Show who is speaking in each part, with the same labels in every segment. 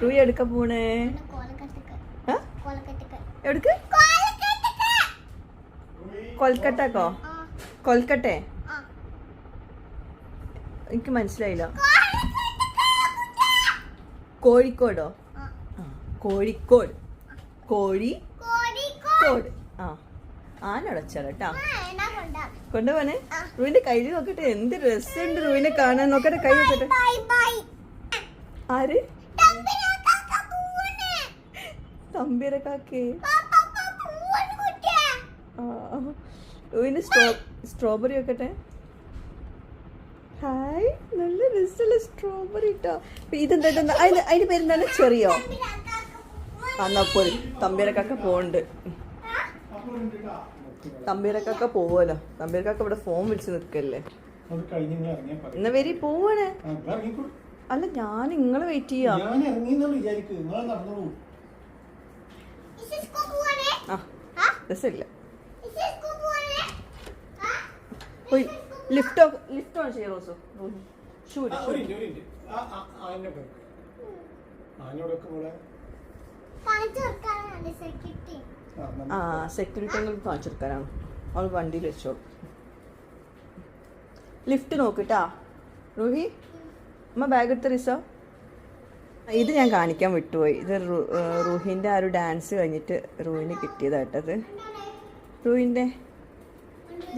Speaker 1: റൂഹി എടുക്ക പോണേ? എവിടക്ക്? കൊൽക്കട്ടക്കോ? കൊൽക്കട്ടെ? എനിക്ക് മനസ്സിലായില്ല. കോഴിക്കോടോ? കോഴിക്കോട്. കോഴിക്കോട്. ആ ആനടച്ചാലട്ടാ കൊണ്ടുപോനെ. റൂവിന്റെ കയ്യിൽ നോക്കട്ടെ, എന്ത് രസമുണ്ട് റൂവിനെ കാണാൻ. നോക്കട്ടെ, കൈ നോക്കട്ടെ. ആര്? തമ്പീര കാക്കേ. റൂവിന് സ്ട്രോബെറി വെക്കട്ടെ. ഹായ്, നല്ല രസമുള്ള സ്ട്രോബെറി ഇട്ടോ. ഇതെന്താ? അതിന്റെ പേരെന്താണ്? ചെറിയോ? എന്നാ പോയി തമ്പീരക്കൊക്കെ പോണ്ട്. തമ്പീരക്കൊക്കെ പോവല്ലോ. തമ്പീരക്കൊക്കെ ഇവിടെ ഫോൺ വിളിച്ച് നിൽക്കല്ലേ. എന്നാ വരി പോവാണ്. അല്ല, ഞാൻ നിങ്ങളെ വെയിറ്റ് ചെയ്യാം. രസമില്ല. ലിഫ്റ്റ് ഓൺ ചെയ്യ റോസോ. സെക്യൂരിറ്റി കാണിച്ചു കൊടുക്കാനാണ്. അവൾ വണ്ടിയിൽ വെച്ചോളൂ. ലിഫ്റ്റ് നോക്കിട്ടാ റൂഹി. അമ്മ ബാഗ് എടുത്ത റിസോ. ഇത് ഞാൻ കാണിക്കാൻ വിട്ടുപോയി. ഇത് റൂഹിൻ്റെ ആ ഒരു ഡാൻസ് കഴിഞ്ഞിട്ട് റൂഹിന് കിട്ടിയതായിട്ടത്.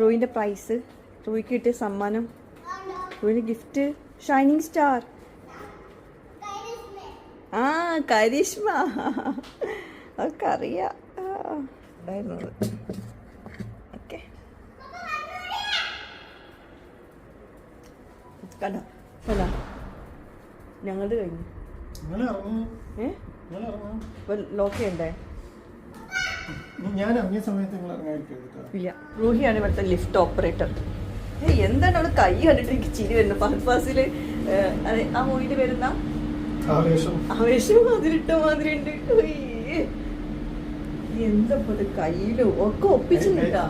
Speaker 1: റൂഹിൻ്റെ പ്രൈസ്, റൂഹിക്ക് കിട്ടിയ സമ്മാനം, റൂഹിന് ഗിഫ്റ്റ് ഷൈനിങ് സ്റ്റാർ. കരിഷ്മ. അതൊക്കെ അറിയാം. ഓക്കെ, കണ്ടോ അല്ല ഞങ്ങളത് കഴിഞ്ഞു. ലോക്ക് ചെയ്യണ്ടേ? ഇല്ല. റൂഹിയാണ് ഇവിടുത്തെ ലിഫ്റ്റ് ഓപ്പറേറ്റർ. എന്താണ് അവള് കൈ കണ്ടിട്ട് എനിക്ക് ചിരി വരുന്നത്. ഫഹദ്ഫാസില് ആ മൂവിയിൽ വരുന്ന ആവേശം അതിലിട്ട മാതിരി ഉണ്ട്. എന്താ കയ്യിലും ഒക്കെ ഒപ്പിച്ചിട്ടാ.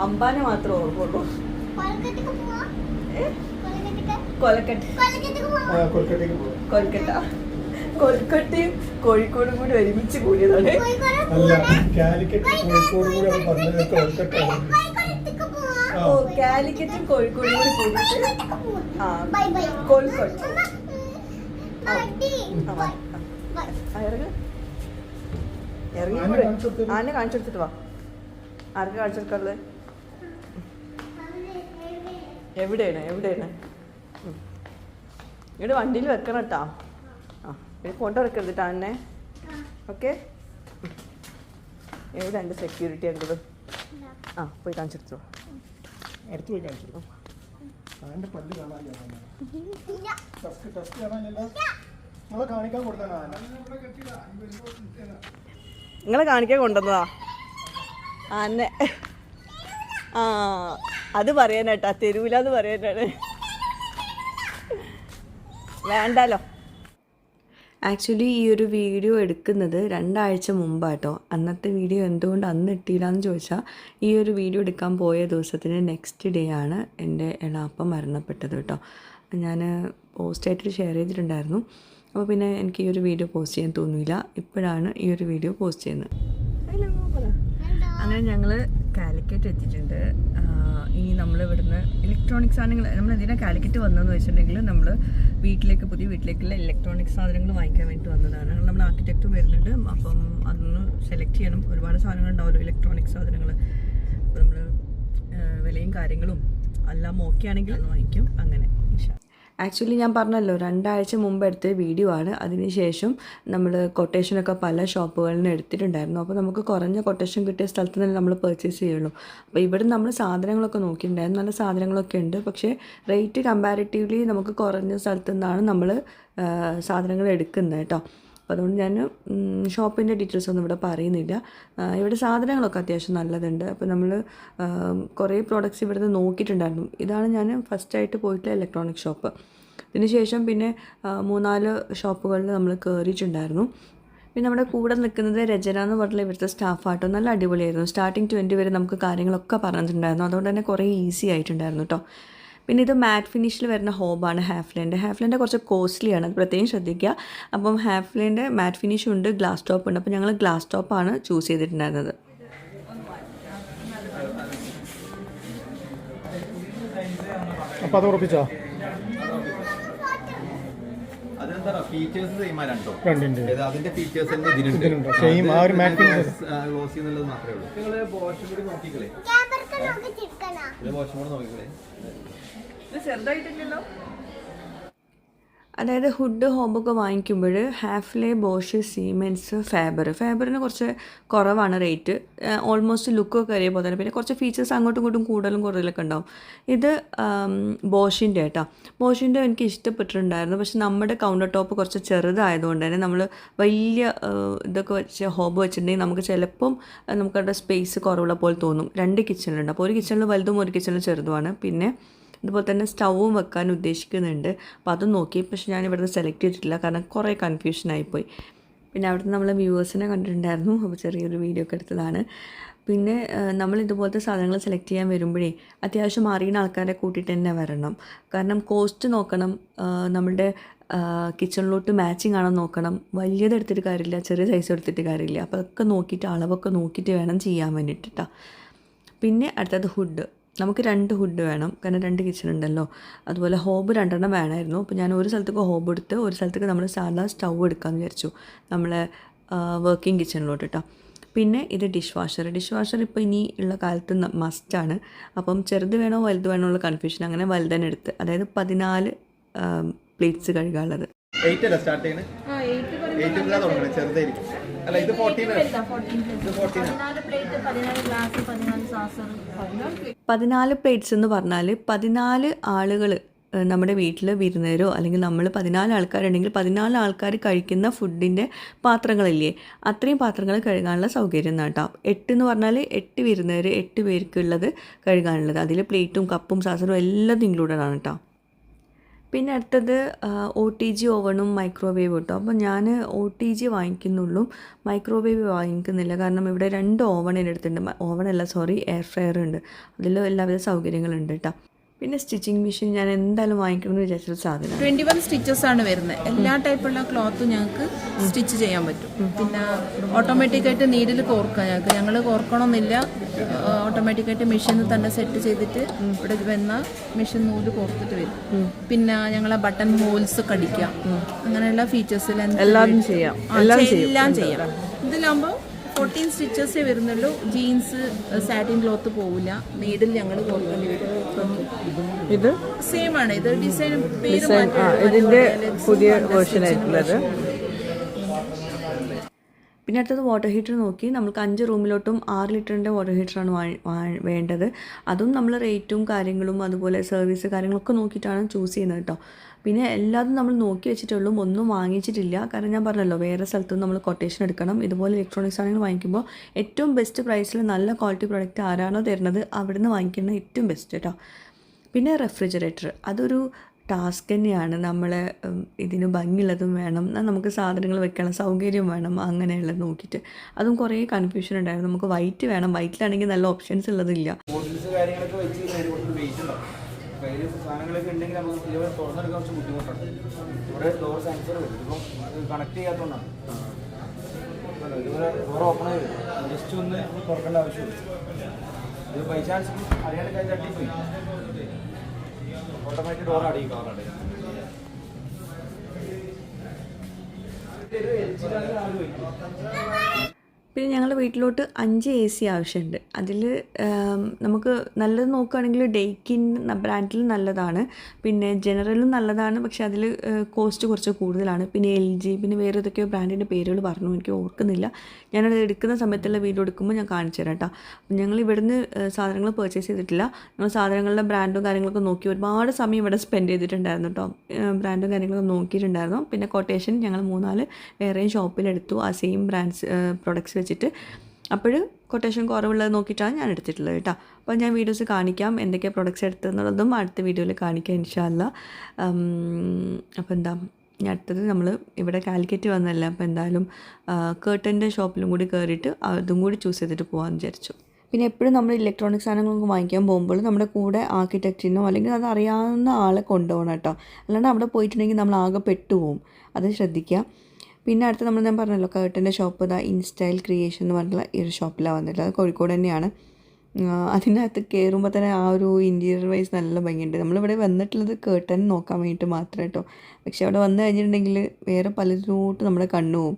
Speaker 1: അമ്പാനെ മാത്രമേ ഓർമ്മയുള്ളൂ. കൊൽക്കട്ടയും കോഴിക്കോടും കൂടി ഒരുമിച്ച് കൂടിയതാണ്. കാലിക്കറ്റും കോഴിക്കോടും കൂടി കൂടിയിട്ട് കോഴിക്കോട്. ഇറങ്ങിക്കൂടെ? ആനെ കാണിച്ചു കൊടുത്തിട്ട് വാ. ആർക്ക് കാണിച്ചു കൊടുക്കാറുള്ളത്? എവിടെയാണ് ഇവിടെ വണ്ടിയിൽ വെക്കണം കേട്ടാ. ഇവിടെ കൊണ്ടു വെക്കരുത് കേട്ടോ എന്നെ. ഓക്കെ, എവിടെ എൻ്റെ സെക്യൂരിറ്റി ഉണ്ടത്? പോയി കാണിച്ചെടുത്തോ.
Speaker 2: അടുത്ത് പോയി കാണിച്ചു.
Speaker 1: നിങ്ങളെ കാണിക്കാൻ കൊണ്ടുവന്നതാ ആന്നെ. അത് പറയാനാട്ടാ, തെരുവിലാന്ന് പറയാനാണ്. വേണ്ടാലോ. ആക്ച്വലി ഈ ഒരു വീഡിയോ എടുക്കുന്നത് 2 ആഴ്ച മുമ്പാട്ടോ. അന്നത്തെ വീഡിയോ എന്തുകൊണ്ട് അന്ന് ഇട്ടില്ല എന്ന് ചോദിച്ചാൽ, ഈ ഒരു വീഡിയോ എടുക്കാൻ പോയ ദിവസത്തിന് നെക്സ്റ്റ് ഡേ ആണ് എൻ്റെ എളാപ്പ മരണപ്പെട്ടത് കേട്ടോ. ഞാൻ പോസ്റ്റായിട്ട് ഷെയർ ചെയ്തിട്ടുണ്ടായിരുന്നു. അപ്പോൾ പിന്നെ എനിക്ക് ഈ ഒരു വീഡിയോ പോസ്റ്റ് ചെയ്യാൻ തോന്നിയില്ല. ഇപ്പോഴാണ് ഈ ഒരു വീഡിയോ പോസ്റ്റ് ചെയ്യുന്നത്. അങ്ങനെ ഞങ്ങൾ കാലിക്കറ്റ് എത്തിയിട്ടുണ്ട്. ഇനി നമ്മൾ ഇവിടുന്ന് ഇലക്ട്രോണിക് സാധനങ്ങൾ, നമ്മൾ എന്തിനാണ് കാലിക്കറ്റ് വന്നതെന്ന് വെച്ചിട്ടുണ്ടെങ്കിൽ, നമ്മൾ പുതിയ വീട്ടിലേക്കുള്ള ഇലക്ട്രോണിക് സാധനങ്ങൾ വാങ്ങിക്കാൻ വേണ്ടി വന്നതാണ്. നമ്മൾ ആർക്കിടെക്റ്റും വരുന്നുണ്ട്. അപ്പം അതൊന്ന് സെലക്ട് ചെയ്യണം. ഒരുപാട് സാധനങ്ങൾ ഉണ്ടാവുമല്ലോ ഇലക്ട്രോണിക് സാധനങ്ങൾ. അപ്പോൾ നമ്മൾ വിലയും കാര്യങ്ങളും എല്ലാം ഓക്കെ ആണെങ്കിൽ ഒന്ന് വാങ്ങിക്കും. അങ്ങനെ ആക്ച്വലി ഞാൻ പറഞ്ഞല്ലോ 2 ആഴ്ച മുമ്പ് എടുത്ത വീഡിയോ ആണ്. അതിനുശേഷം നമ്മൾ കൊട്ടേഷനൊക്കെ പല ഷോപ്പുകളിൽ നിന്ന് എടുത്തിട്ടുണ്ടായിരുന്നു. അപ്പോൾ നമുക്ക് കുറഞ്ഞ കൊട്ടേഷൻ കിട്ടിയ സ്ഥലത്ത് തന്നെ നമ്മൾ പർച്ചേസ് ചെയ്യുള്ളൂ. അപ്പോൾ ഇവിടെ നമ്മൾ സാധനങ്ങളൊക്കെ നോക്കിയിട്ടുണ്ടായിരുന്നു. നല്ല സാധനങ്ങളൊക്കെ ഉണ്ട്. പക്ഷേ റേറ്റ് കമ്പാരിറ്റീവ്ലി നമുക്ക് കുറഞ്ഞ സ്ഥലത്തു നിന്നാണ് നമ്മൾ സാധനങ്ങൾ എടുക്കുന്നത് കേട്ടോ. അപ്പോൾ അതുകൊണ്ട് ഞാൻ ഷോപ്പിൻ്റെ ഡീറ്റെയിൽസ് ഒന്നും ഇവിടെ പറയുന്നില്ല. ഇവിടെ സാധനങ്ങളൊക്കെ അത്യാവശ്യം നല്ലതുണ്ട്. അപ്പോൾ നമ്മൾ കുറേ പ്രോഡക്റ്റ്സ് ഇവിടുന്ന് നോക്കിയിട്ടുണ്ടായിരുന്നു. ഇതാണ് ഞാൻ ഫസ്റ്റായിട്ട് പോയിട്ടുള്ള ഇലക്ട്രോണിക് ഷോപ്പ്. ഇതിനുശേഷം പിന്നെ 3-4 ഷോപ്പുകളിൽ നമ്മൾ കയറിയിട്ടുണ്ടായിരുന്നു. പിന്നെ നമ്മുടെ കൂടെ നിൽക്കുന്നത് രചന എന്ന് പറഞ്ഞിട്ടുള്ള ഇവിടുത്തെ സ്റ്റാഫാട്ടോ. നല്ല അടിപൊളിയായിരുന്നു. സ്റ്റാർട്ടിങ് ടു എൻഡ് വരെ നമുക്ക് കാര്യങ്ങളൊക്കെ പറഞ്ഞിട്ടുണ്ടായിരുന്നു. അതുകൊണ്ട് തന്നെ കുറേ ഈസി ആയിട്ടുണ്ടായിരുന്നു കേട്ടോ. പിന്നെ ഇത് മാറ്റ് ഫിനിഷിൽ വരുന്ന ഹോബാണ് ഹാഫ്ലിൻ്റെ കുറച്ച് കോസ്റ്റ്ലിയാണ്, അത് പ്രത്യേകം ശ്രദ്ധിക്കുക. അപ്പം ഹാഫ്ലിൻ്റെ മാറ്റ് ഫിനിഷും ഉണ്ട്, ഗ്ലാസ് ടോപ്പ് ഉണ്ട്. അപ്പോൾ ഞങ്ങൾ ഗ്ലാസ് ടോപ്പാണ് ചൂസ് ചെയ്തിട്ടുണ്ടായിരുന്നത്.
Speaker 2: അപ്പോൾ അത് ഉറപ്പിച്ചോ?
Speaker 3: ഫീച്ചേഴ്സ് സെയിം ആ രണ്ടോ
Speaker 2: രണ്ടിൻ്റെ
Speaker 3: അതിന്റെ ഫീച്ചേഴ്സ് ഇതിലുണ്ട്.
Speaker 2: സെയിം ആ ഒരു മാറ്റ്
Speaker 3: ഗ്ലോസി എന്നുള്ളത് മാത്രമേ ഉള്ളൂ. നിങ്ങൾ വാഷും കൂടി നോക്കിക്കളേ, വാഷും കൂടെ നോക്കിക്കളേ.
Speaker 1: ഇത് ചെറുതായിട്ടില്ലല്ലോ. അതായത് ഹുഡ് ഹോബൊക്കെ വാങ്ങിക്കുമ്പോൾ ഹാഫ്ലെ, ബോഷ്, സീമെൻസ്, ഫാബറിന് കുറച്ച് കുറവാണ് റേറ്റ്. ഓൾമോസ്റ്റ് ലുക്കൊക്കെ ഒരേ പോലെ തന്നെ. പിന്നെ കുറച്ച് ഫീച്ചേഴ്സ് അങ്ങോട്ടും ഇങ്ങോട്ടും കൂടുതലൊക്കെ ഉണ്ടാവും. ഇത് ബോഷിൻ്റെ കേട്ടോ. ബോഷിൻ്റെ എനിക്ക് ഇഷ്ടപ്പെട്ടിട്ടുണ്ടായിരുന്നു. പക്ഷെ നമ്മുടെ കൗണ്ടർ ടോപ്പ് കുറച്ച് ചെറുതായതുകൊണ്ട് തന്നെ നമ്മൾ വലിയ ഇതൊക്കെ വെച്ച് ഹോബ് വെച്ചിട്ടുണ്ടെങ്കിൽ നമുക്ക് ചിലപ്പം നമുക്കവിടെ സ്പേസ് കുറവുള്ള പോലെ തോന്നും. 2 കിച്ചണിലുണ്ട്. അപ്പോൾ ഒരു കിച്ചണിൽ വലുതും ഒരു കിച്ചണിൽ ചെറുതുമാണ്. പിന്നെ അതുപോലെ തന്നെ സ്റ്റൗവും വെക്കാൻ ഉദ്ദേശിക്കുന്നുണ്ട്. അപ്പോൾ അതും നോക്കി. പക്ഷെ ഞാൻ ഇവിടുന്ന് സെലക്ട് ചെയ്തിട്ടില്ല, കാരണം കുറേ കൺഫ്യൂഷനായിപ്പോയി. പിന്നെ അവിടുന്ന് നമ്മളെ വ്യൂവേഴ്സിനെ കണ്ടിട്ടുണ്ടായിരുന്നു. അപ്പോൾ ചെറിയൊരു വീഡിയോ ഒക്കെ എടുത്തതാണ്. പിന്നെ നമ്മൾ ഇതുപോലത്തെ സാധനങ്ങൾ സെലക്ട് ചെയ്യാൻ വരുമ്പോഴേ അത്യാവശ്യം അറിയുന്ന ആൾക്കാരെ കൂട്ടിയിട്ട് തന്നെ വരണം. കാരണം കോസ്റ്റ് നോക്കണം, നമ്മുടെ കിച്ചണിലോട്ട് മാച്ചിങ് ആണോ നോക്കണം. വലിയത് എടുത്തിട്ട് കാര്യമില്ല, ചെറിയ സൈസ് എടുത്തിട്ട് കാര്യമില്ല. അപ്പോൾ അതൊക്കെ നോക്കിയിട്ട് അളവൊക്കെ നോക്കിയിട്ട് വേണം ചെയ്യാൻ വേണ്ടിയിട്ടാ. പിന്നെ അടുത്തത് ഹുഡ്. നമുക്ക് 2 ഹുഡ് വേണം, കാരണം 2 കിച്ചൺ ഉണ്ടല്ലോ. അതുപോലെ ഹോബ് 2 വേണമായിരുന്നു. അപ്പോൾ ഞാൻ ഒരു സ്ഥലത്തേക്ക് ഹോബ് എടുത്ത് ഒരു സ്ഥലത്തേക്ക് നമ്മൾ സാധാ സ്റ്റൗ എടുക്കാമെന്ന് വിചാരിച്ചു, നമ്മളെ വർക്കിംഗ് കിച്ചണിലോട്ട് കേട്ടോ. പിന്നെ ഇത് ഡിഷ് വാഷർ ഇപ്പോൾ ഇനി ഉള്ള കാലത്ത് മസ്റ്റാണ്. അപ്പം ചെറുത് വേണോ വലുത് വേണോ ഉള്ള കൺഫ്യൂഷൻ. അങ്ങനെ വലുതന്നെ എടുത്ത്, അതായത് 14 പ്ലേറ്റ്സ് കഴുകാനുള്ളത്.
Speaker 3: 8 അല്ല സ്റ്റാർട്ട് ചെയ്യണേ, 8 തുടങ്ങണേ, ചെറുതായിരിക്കും. അല്ല ഇത് 14
Speaker 1: 14 പ്ലേറ്റ്സ് എന്ന് പറഞ്ഞാൽ 14 ആളുകൾ നമ്മുടെ വീട്ടിൽ വിരുന്നേരോ അല്ലെങ്കിൽ നമ്മൾ 14 ആൾക്കാരുണ്ടെങ്കിൽ 14 ആൾക്കാർ കഴിക്കുന്ന ഫുഡിൻ്റെ പാത്രങ്ങളില്ലേ, അത്രയും പാത്രങ്ങൾ കഴുകാനുള്ള സൗകര്യം കേട്ടോ. 8 എന്ന് പറഞ്ഞാൽ 8 വിരുന്നേർ, 8 പേർക്കുള്ളത് കഴുകാനുള്ളത്. അതിൽ പ്ലേറ്റും കപ്പും സാസറും എല്ലാം ഇൻക്ലൂഡഡ് ആണ് കേട്ടോ. പിന്നെ അടുത്തത് OTG ഓവണും മൈക്രോവേവ് കേട്ടോ. അപ്പോൾ ഞാൻ OTG വാങ്ങിക്കുന്നുള്ളൂ, മൈക്രോവേവ് വാങ്ങിക്കുന്നില്ല. കാരണം ഇവിടെ 2 ഓവൺ എൻ്റെ അടുത്തുണ്ട്. എയർ ഫ്രയർ ഉണ്ട്. അതിൽ എല്ലാവിധ സൗകര്യങ്ങളുണ്ട് കേട്ടോ. പിന്നെ സ്റ്റിച്ചിങ് മെഷീൻ ഞാൻ എന്തായാലും വാങ്ങിക്കണമെന്ന് വിചാരിച്ചൊരു സാധനം.
Speaker 4: 21 സ്റ്റിച്ചസ് ആണ് വരുന്നത്. എല്ലാ ടൈപ്പുള്ള ക്ലോത്തും ഞങ്ങൾക്ക് സ്റ്റിച്ച് ചെയ്യാൻ പറ്റും. പിന്നെ ഓട്ടോമാറ്റിക്കായിട്ട് നീഡിൽ കോർക്കാം. ഞങ്ങൾ കോർക്കണമെന്നില്ല, ഓട്ടോമാറ്റിക്കായിട്ട് മെഷീനിൽ തന്നെ സെറ്റ് ചെയ്തിട്ട് ഇവിടെ വന്ന മെഷീൻ നൂല് കോർത്തിട്ട് വരും. പിന്നെ ഞങ്ങളെ ബട്ടൺ ഹോൾസ് ഒക്കെ അടിക്കാം. അങ്ങനെയുള്ള ഫീച്ചേഴ്സ് എല്ലാം ചെയ്യാം. ഇതിലാകുമ്പോൾ 14 സ്റ്റിച്ചസേ വരുന്നുള്ളൂ. ജീൻസ് സാറ്റിൻ ക്ലോത്ത് പോവില്ല. നീഡിൽ ഞങ്ങൾ കോർക്കേണ്ടി വരും.
Speaker 1: ഇത്
Speaker 4: സെയിം ആണ്. ഇത് ഡിസൈൻ പേര്
Speaker 1: ഇതിൻ്റെ പുതിയ വേർഷൻ ആയിട്ടുള്ളത്. പിന്നെ അടുത്തത് വാട്ടർ ഹീറ്റർ നോക്കി. നമുക്ക് 5 റൂമിലോട്ടും 6 ലിറ്ററിൻ്റെ വാട്ടർ ഹീറ്ററാണ് വേണ്ടത്. അതും നമ്മൾ റേറ്റും കാര്യങ്ങളും അതുപോലെ സർവീസ് കാര്യങ്ങളൊക്കെ നോക്കിയിട്ടാണ് ചൂസ് ചെയ്യുന്നത് കേട്ടോ. പിന്നെ എല്ലാതും നമ്മൾ നോക്കി വെച്ചിട്ടുള്ളൂ, ഒന്നും വാങ്ങിച്ചിട്ടില്ല. കാരണം ഞാൻ പറഞ്ഞല്ലോ, വേറെ സ്ഥലത്തും നമ്മൾ കൊട്ടേഷൻ എടുക്കണം. ഇതുപോലെ ഇലക്ട്രോണിക്സ് സാധനങ്ങൾ വാങ്ങിക്കുമ്പോൾ ഏറ്റവും ബെസ്റ്റ് പ്രൈസിൽ നല്ല ക്വാളിറ്റി പ്രോഡക്റ്റ് ആരാണോ തരുന്നത് അവിടുന്ന് വാങ്ങിക്കുന്നത് ഏറ്റവും ബെസ്റ്റ് കേട്ടോ. പിന്നെ റെഫ്രിജറേറ്റർ, അതൊരു ടാസ്ക് തന്നെയാണ്. നമ്മളെ ഇതിന് ഭംഗിയുള്ളതും വേണം, നമുക്ക് സാധനങ്ങൾ വെക്കാനുള്ള സൗകര്യം വേണം, അങ്ങനെയുള്ളത് നോക്കിയിട്ട്. അതും കുറേ കൺഫ്യൂഷൻ ഉണ്ടായിരുന്നു. നമുക്ക് വൈറ്റ് വേണം, വൈറ്റിലാണെങ്കിൽ നല്ല ഓപ്ഷൻസ് ഉള്ളതില്ല.
Speaker 5: സാധനങ്ങളൊക്കെ ഉണ്ടെങ്കിൽ നമുക്ക് ഇതുപോലെ തുറന്നെടുക്കാൻ കുറച്ച് ബുദ്ധിമുട്ടുണ്ട്. ഇവിടെ ഡോർ സെൻസർ വരും, ഇപ്പം കണക്ട് ചെയ്യാത്തതുകൊണ്ടാണ്. ഇതുപോലെ ഡോർ ഓപ്പൺ ആയി വരും, ജസ്റ്റ് ഒന്ന് നമ്മൾ തുറക്കേണ്ട ആവശ്യമില്ല. ഇത് ബൈ ചാൻസ് അറിയാണ്ട് കൈ തട്ടിപ്പോയി ഓട്ടോമാറ്റിക് ഡോർ അടിക്കും.
Speaker 1: പിന്നെ ഞങ്ങളുടെ വീട്ടിലോട്ട് 5 AC ആവശ്യമുണ്ട്. അതിൽ നമുക്ക് നല്ലത് നോക്കുകയാണെങ്കിൽ ഡെയ്ക്കിൻ ബ്രാൻഡിൽ നല്ലതാണ്, പിന്നെ ജനറലും നല്ലതാണ്. പക്ഷേ അതിൽ കോസ്റ്റ് കുറച്ച് കൂടുതലാണ്. പിന്നെ LG, പിന്നെ വേറെ ഏതൊക്കെയോ ബ്രാൻഡിൻ്റെ പേരുകൾ പറഞ്ഞു, എനിക്ക് ഓർക്കുന്നില്ല. ഞാനത് എടുക്കുന്ന സമയത്തുള്ള വീഡിയോ എടുക്കുമ്പോൾ ഞാൻ കാണിച്ചു തരാം കേട്ടോ. ഞങ്ങൾ ഇവിടുന്ന് സാധനങ്ങൾ പർച്ചേസ് ചെയ്തിട്ടില്ല. ഞങ്ങൾ സാധനങ്ങളുടെ ബ്രാൻഡും കാര്യങ്ങളൊക്കെ നോക്കി ഒരുപാട് സമയം ഇവിടെ സ്പെൻഡ് ചെയ്തിട്ടുണ്ടായിരുന്നു കേട്ടോ. ബ്രാൻഡും കാര്യങ്ങളൊക്കെ നോക്കിയിട്ടുണ്ടായിരുന്നു. പിന്നെ കൊട്ടേഷൻ ഞങ്ങൾ 3-4 വേറെയും ഷോപ്പിലെടുത്തു, ആ സെയിം ബ്രാൻഡ്സ് പ്രൊഡക്ട്സ് വെച്ചിട്ട്. അപ്പോൾ കൊട്ടേഷൻ കുറവുള്ളത് നോക്കിയിട്ടാണ് ഞാൻ എടുത്തിട്ടുള്ളത് കേട്ടോ. അപ്പോൾ ഞാൻ വീഡിയോസ് കാണിക്കാം, എന്തൊക്കെ പ്രൊഡക്ട്സ് എടുത്തെന്നുള്ളതും അടുത്ത വീഡിയോയിൽ കാണിക്കാം ഇൻഷാ അല്ലാ. അപ്പോൾ എന്താ, ഞാൻ അടുത്തത് നമ്മൾ ഇവിടെ കാലിക്കറ്റ് വന്നല്ല, അപ്പോൾ എന്തായാലും കേർട്ടൻ്റെ ഷോപ്പിലും കൂടി കയറിയിട്ട് അതും കൂടി ചൂസ് ചെയ്തിട്ട് പോകാമെന്ന് വിചാരിച്ചു. പിന്നെ എപ്പോഴും നമ്മൾ ഇലക്ട്രോണിക് സാധനങ്ങളൊക്കെ വാങ്ങിക്കാൻ പോകുമ്പോൾ നമ്മുടെ കൂടെ ആർക്കിടെക്റ്റിനോ അല്ലെങ്കിൽ അത് അറിയാവുന്ന ആളെ കൊണ്ടുപോകണം കേട്ടോ. അല്ലാണ്ട് അവിടെ പോയിട്ടുണ്ടെങ്കിൽ നമ്മൾ ആകെ പെട്ടുപോകും. അത് ശ്രദ്ധിക്കുക. പിന്നെ അടുത്ത് ഞാൻ പറഞ്ഞല്ലോ കേർട്ടൻ്റെ ഷോപ്പ്, ഇൻസ്റ്റൈൽ ക്രിയേഷൻ എന്ന് പറഞ്ഞിട്ടുള്ള ഈ ഒരു ഷോപ്പിലാണ് വന്നിട്ടുള്ളത്. അത് കോഴിക്കോട് തന്നെയാണ്. അതിനകത്ത് കയറുമ്പോൾ തന്നെ ആ ഒരു ഇൻറ്റീരിയർ വൈസ് നല്ല ഭംഗിയുണ്ട്. നമ്മളിവിടെ വന്നിട്ടുള്ളത് കേർട്ടൻ നോക്കാൻ വേണ്ടിയിട്ട് മാത്രം കേട്ടോ. പക്ഷേ അവിടെ വന്നു കഴിഞ്ഞിട്ടുണ്ടെങ്കിൽ വേറെ പലരോട്ട് നമ്മുടെ കണ്ണു പോകും.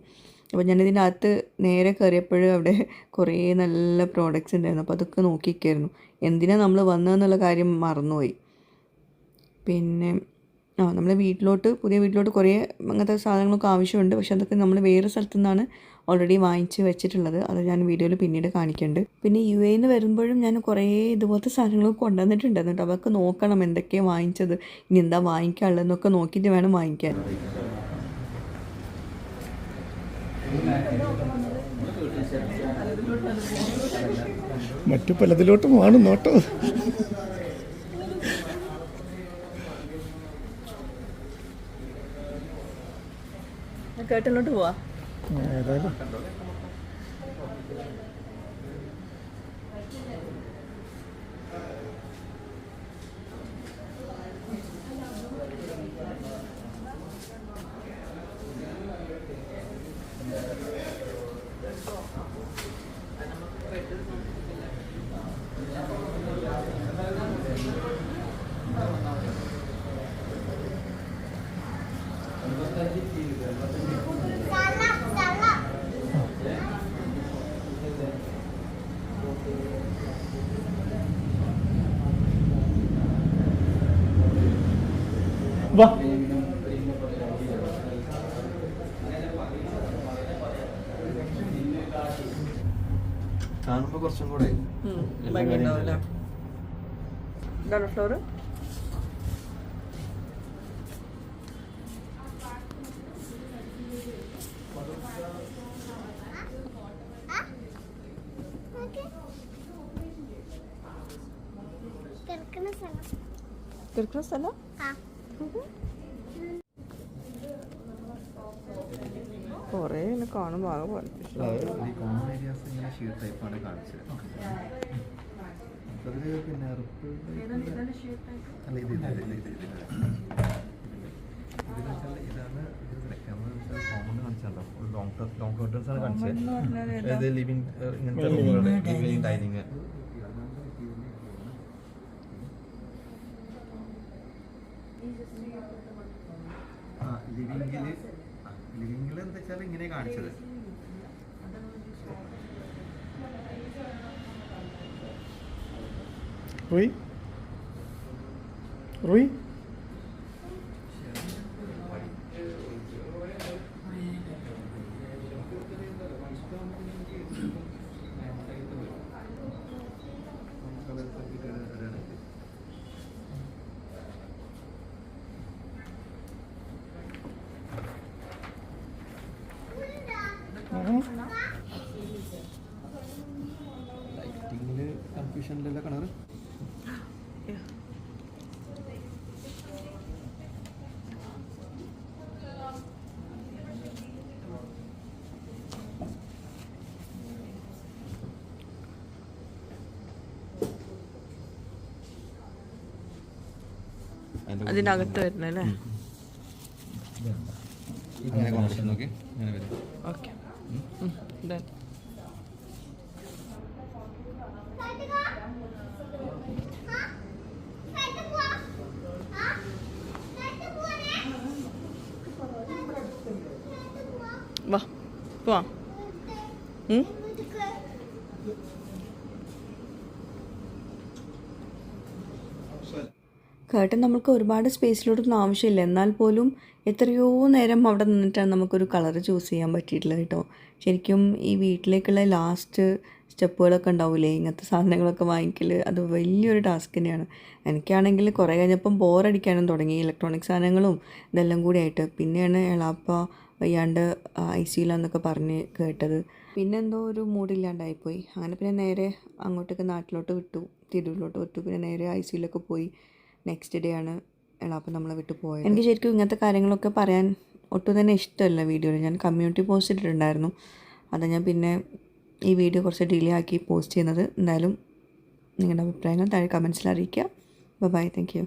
Speaker 1: അപ്പോൾ ഞാനിതിൻ്റെ അകത്ത് നേരെ കയറിയപ്പോഴും അവിടെ കുറേ നല്ല പ്രോഡക്റ്റ്സ് ഉണ്ടായിരുന്നു. അപ്പോൾ അതൊക്കെ നോക്കിയിരിക്കുകയായിരുന്നു. എന്തിനാണ് നമ്മൾ വന്നതെന്നുള്ള കാര്യം മറന്നുപോയി. പിന്നെ നമ്മളെ പുതിയ വീട്ടിലോട്ട് കുറേ അങ്ങനത്തെ സാധനങ്ങളൊക്കെ ആവശ്യമുണ്ട്. പക്ഷെ അതൊക്കെ നമ്മൾ വേറെ സ്ഥലത്തു നിന്നാണ് ഓൾറെഡി വാങ്ങിച്ച് വെച്ചിട്ടുള്ളത്. അത് ഞാൻ വീഡിയോയിൽ പിന്നീട് കാണിക്കുന്നുണ്ട്. പിന്നെ UAE നിന്ന് വരുമ്പോഴും ഞാൻ കുറേ ഇതുപോലത്തെ സാധനങ്ങളൊക്കെ കൊണ്ടുവന്നിട്ടുണ്ടായിരുന്നു കേട്ടോ. അതൊക്കെ നോക്കണം എന്തൊക്കെയാണ് വാങ്ങിച്ചത്, ഇനി എന്താ വാങ്ങിക്കാനുള്ളതെന്നൊക്കെ നോക്കിയിട്ട് വേണം വാങ്ങിക്കാൻ.
Speaker 2: മറ്റു പലതിലോട്ടും ആണ് നോട്ടോ.
Speaker 1: കേട്ടിലോട്ട് പോവാ.
Speaker 2: ഏതായാലും വാ.
Speaker 3: കാണുമ്പോൾ കുറച്ചും കൂടെ
Speaker 1: ഭംഗിയുണ്ടാവില്ല. ഇതാണ് ഫ്ലോറ്. കിടക്കുന്ന സ്ഥലം കുറേ എന്നെ കാണുമ്പോൾ ആകെ പോലെ.
Speaker 3: കോമൺ ഏരിയാസ് ഇങ്ങനെ ഷീറ്റ് ടൈപ്പാണ് കാണിച്ചത്. അതിൽ പിന്നെ അല്ല ഇതാണ് കോമൺ കാണിച്ചല്ലോ. ലോങ് കർട്ടൻസ് ആണ് കാണിച്ചത്. ഇത് ലിവിങ് ഇങ്ങനത്തെ ലിവിങ് ഡൈനിങ്. ലിവിങ്ങിൽ എന്താ വെച്ചാൽ ഇങ്ങനെ കാണിച്ചത്.
Speaker 2: റൂയി
Speaker 3: ലൈറ്റിങ്ങില് കൺഫ്യൂഷനിലുള്ള കളർ.
Speaker 1: അതിനകത്ത് വരുന്നല്ലേ?
Speaker 3: അങ്ങനെ കോമ്പിനേഷൻ നോക്കി അങ്ങനെ വരും.
Speaker 1: ഓക്കെ. വാ പോവാം. കേട്ടൻ നമുക്ക് ഒരുപാട് സ്പേസിലോട്ടൊന്നും ആവശ്യമില്ല. എന്നാൽ പോലും എത്രയോ നേരം അവിടെ നിന്നിട്ടാണ് നമുക്കൊരു കളർ ചൂസ് ചെയ്യാൻ പറ്റിയിട്ടുള്ളത് കേട്ടോ. ശരിക്കും ഈ വീട്ടിലേക്കുള്ള ലാസ്റ്റ് സ്റ്റെപ്പുകളൊക്കെ ഉണ്ടാവില്ലേ, ഇങ്ങനത്തെ സാധനങ്ങളൊക്കെ വാങ്ങിക്കൽ, അത് വലിയൊരു ടാസ്ക് തന്നെയാണ്. എനിക്കാണെങ്കിൽ കുറേ കഴിഞ്ഞപ്പം ബോറടിക്കാനും തുടങ്ങി ഇലക്ട്രോണിക് സാധനങ്ങളും ഇതെല്ലാം കൂടി ആയിട്ട്. പിന്നെയാണ് എളാപ്പ വയ്യാണ്ട് ICUലാന്നൊക്കെ പറഞ്ഞ് കേട്ടത്. പിന്നെ എന്തോ ഒരു മൂഡില്ലാണ്ടായിപ്പോയി. അങ്ങനെ പിന്നെ നേരെ അങ്ങോട്ടേക്ക് നാട്ടിലോട്ട് വിട്ടു, തിരൂരിലോട്ട് വിട്ടു. പിന്നെ നേരെ ICUലൊക്കെ പോയി. നെക്സ്റ്റ് ഡേ ആണ് എളാപ്പ നമ്മളെ വിട്ടു പോയത്. എനിക്ക് ശരിക്കും ഇങ്ങനത്തെ കാര്യങ്ങളൊക്കെ പറയാൻ ഒട്ടും തന്നെ ഇഷ്ടമല്ല വീഡിയോയിൽ. ഞാൻ കമ്മ്യൂണിറ്റി പോസ്റ്റ് ഇട്ടിട്ടുണ്ടായിരുന്നു. അത് ഞാൻ പിന്നെ ഈ വീഡിയോ കുറച്ച് ഡിലേ ആക്കി പോസ്റ്റ് ചെയ്യുന്നത്. എന്തായാലും നിങ്ങളുടെ അഭിപ്രായങ്ങൾ താഴെ കമൻസിൽ അറിയിക്കുക. Bye, thank U.